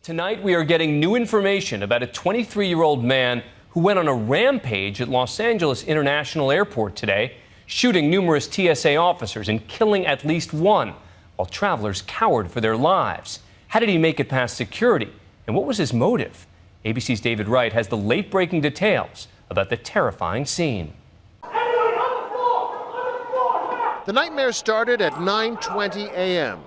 Tonight, we are getting new information about a 23-year-old man who went on a rampage at Los Angeles International Airport today, shooting numerous TSA officers and killing at least one, while travelers cowered for their lives. How did he make it past security? And what was his motive? ABC's David Wright has the late-breaking details about the terrifying scene. The nightmare started at 9:20 a.m.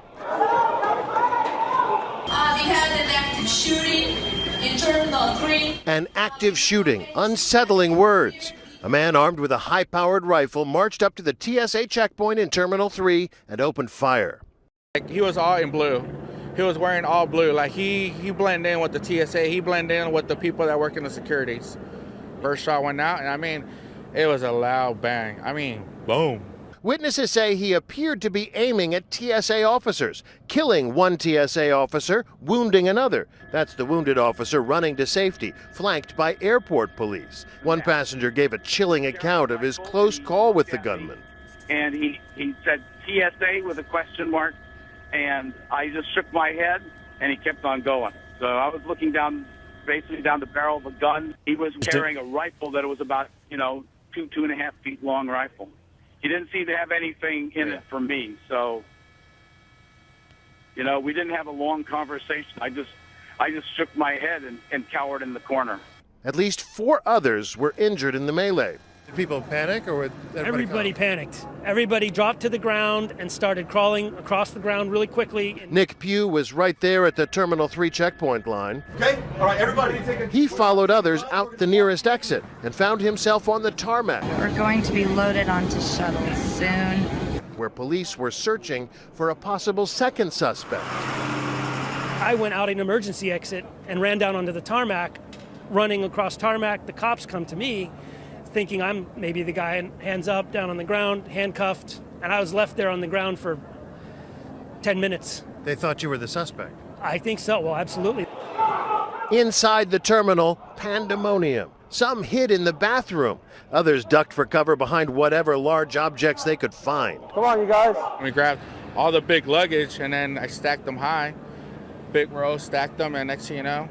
We had an active shooting in Terminal 3. An active shooting, unsettling words. A man armed with a high-powered rifle marched up to the TSA checkpoint in Terminal 3 and opened fire. He was all in blue. He was wearing all blue. Like he blended in with the TSA. He blended in with the people that work in the securities. First shot went out, and I mean, it was a loud bang. I mean, boom. Witnesses say he appeared to be aiming at TSA officers, killing one TSA officer, wounding another. That's the wounded officer running to safety, flanked by airport police. One passenger gave a chilling account of his close call with the gunman. And he said TSA with a question mark, and I just shook my head, and he kept on going. So I was looking down, basically down the barrel of a gun. He was carrying a rifle that was about, 2.5 feet long rifle. He didn't seem to have anything in it for me. So, we didn't have a long conversation. I just shook my head and cowered in the corner. At least 4 others were injured in the melee. Did people panic, or would everybody panicked? Everybody dropped to the ground and started crawling across the ground really quickly. Nick Pugh was right there at the Terminal 3 checkpoint line. Okay, all right, everybody. He followed others out the nearest exit and found himself on the tarmac. We're going to be loaded onto shuttles soon. Where police were searching for a possible second suspect. I went out an emergency exit and ran down onto the tarmac. Running across tarmac, the cops come to me, thinking I'm maybe the guy, hands up, down on the ground, handcuffed, and I was left there on the ground for 10 minutes. They thought you were the suspect? I think so, well, absolutely. Inside the terminal, pandemonium. Some hid in the bathroom. Others ducked for cover behind whatever large objects they could find. Come on, you guys. We grabbed all the big luggage, and then I stacked them high. Big row, stacked them, and next thing you know,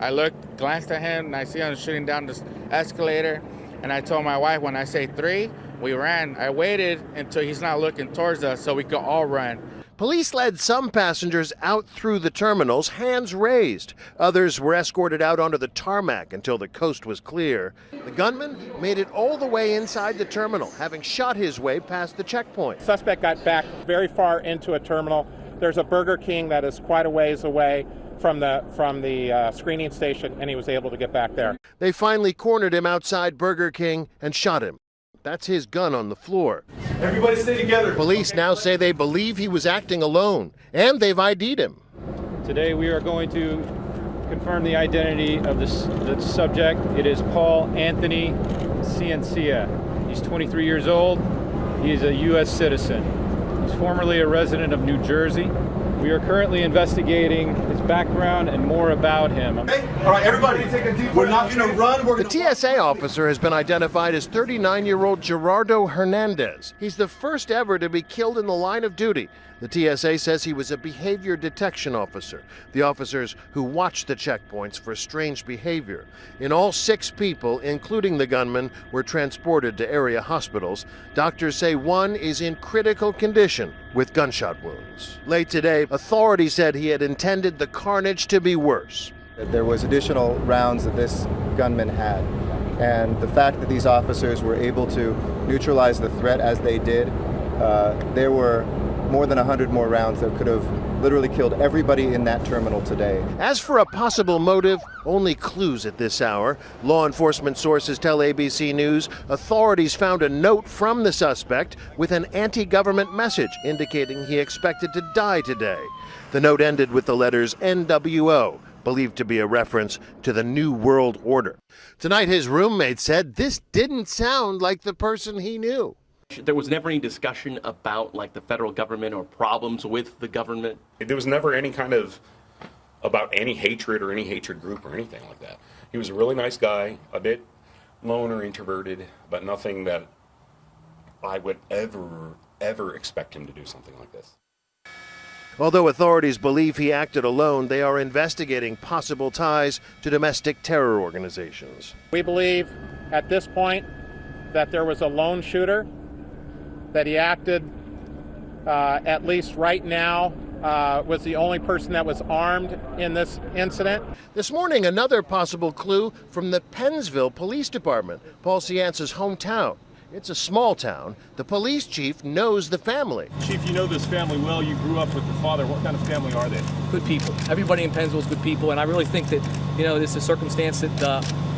I looked, glanced at him, and I see him shooting down this escalator. And I told my wife, when I say 3, we ran. I waited until he's not looking towards us so we could all run. Police led some passengers out through the terminals, hands raised. Others were escorted out onto the tarmac until the coast was clear. The gunman made it all the way inside the terminal, having shot his way past the checkpoint. Suspect got back very far into a terminal. There's a Burger King that is quite a ways away from the screening station, and he was able to get back there. They finally cornered him outside Burger King and shot him. That's his gun on the floor. Everybody stay together. Police now say they believe he was acting alone, and they've ID'd him. Today we are going to confirm the identity of the subject. It is Paul Anthony Ciancia. He's 23 years old. He is a U.S. citizen. He's formerly a resident of New Jersey. We are currently investigating his background and more about him. Okay. All right, everybody, we're not going to run. The TSA officer has been identified as 39-year-old Gerardo Hernandez. He's the first ever to be killed in the line of duty. The TSA says he was a behavior detection officer, the officers who watch the checkpoints for strange behavior. In all, 6 people, including the gunman, were transported to area hospitals. Doctors say one is in critical condition with gunshot wounds. Late today, authorities said he had intended the carnage to be worse. There was additional rounds that this gunman had, and the fact that these officers were able to neutralize the threat as they did, there were more than 100 more rounds that could have literally killed everybody in that terminal today. As for a possible motive, only clues at this hour. Law enforcement sources tell ABC News authorities found a note from the suspect with an anti-government message indicating he expected to die today. The note ended with the letters NWO, believed to be a reference to the New World Order. Tonight, his roommate said this didn't sound like the person he knew. There was never any discussion about the federal government or problems with the government. There was never any kind of about any hatred or any hatred group or anything like that. He was a really nice guy, a bit loner, introverted, but nothing that I would ever expect him to do something like this. Although authorities believe he acted alone, they are investigating possible ties to domestic terror organizations. We believe at this point that there was a lone shooter, that he acted, at least right now, was the only person that was armed in this incident. This morning, another possible clue from the Pennsville Police Department, Paul Ciance's hometown. It's a small town. The police chief knows the family. Chief, you know this family well. You grew up with the father. What kind of family are they? Good people. Everybody in Pennsville is good people, and I really think that, this is a circumstance that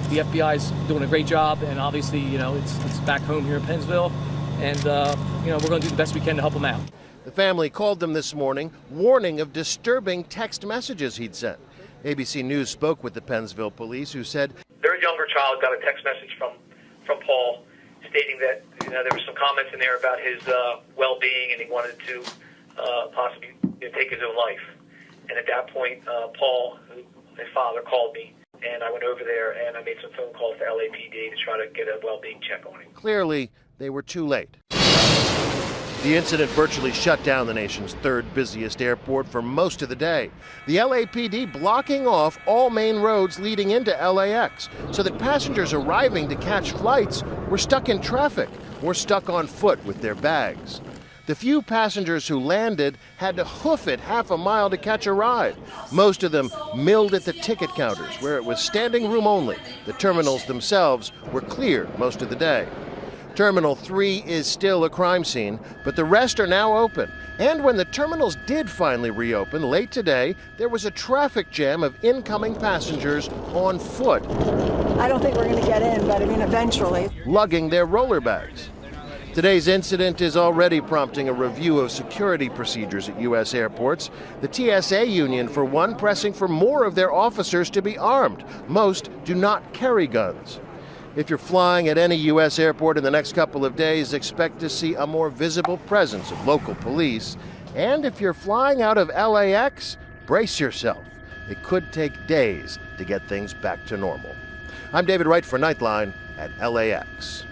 the FBI is doing a great job, and obviously, it's back home here in Pennsville, and, we're going to do the best we can to help them out. The family called them this morning, warning of disturbing text messages he'd sent. ABC News spoke with the Pennsville police, who said their younger child got a text message from Paul stating that there were some comments in there about his well-being, and he wanted to possibly take his own life. And at that point, Paul, his father, called me, and I went over there and I made some phone calls to LAPD to try to get a well-being check on him. Clearly, they were too late. The incident virtually shut down the nation's third busiest airport for most of the day. The LAPD blocking off all main roads leading into LAX so that passengers arriving to catch flights were stuck in traffic or stuck on foot with their bags. The few passengers who landed had to hoof it half a mile to catch a ride. Most of them milled at the ticket counters, where it was standing room only. The terminals themselves were clear most of the day. Terminal 3 is still a crime scene, but the rest are now open. And when the terminals did finally reopen late today, there was a traffic jam of incoming passengers on foot. I don't think we're going to get in, but eventually. Lugging their roller bags. Today's incident is already prompting a review of security procedures at U.S. airports. The TSA union, for one, pressing for more of their officers to be armed. Most do not carry guns. If you're flying at any U.S. airport in the next couple of days, expect to see a more visible presence of local police. And if you're flying out of LAX, brace yourself. It could take days to get things back to normal. I'm David Wright for Nightline at LAX.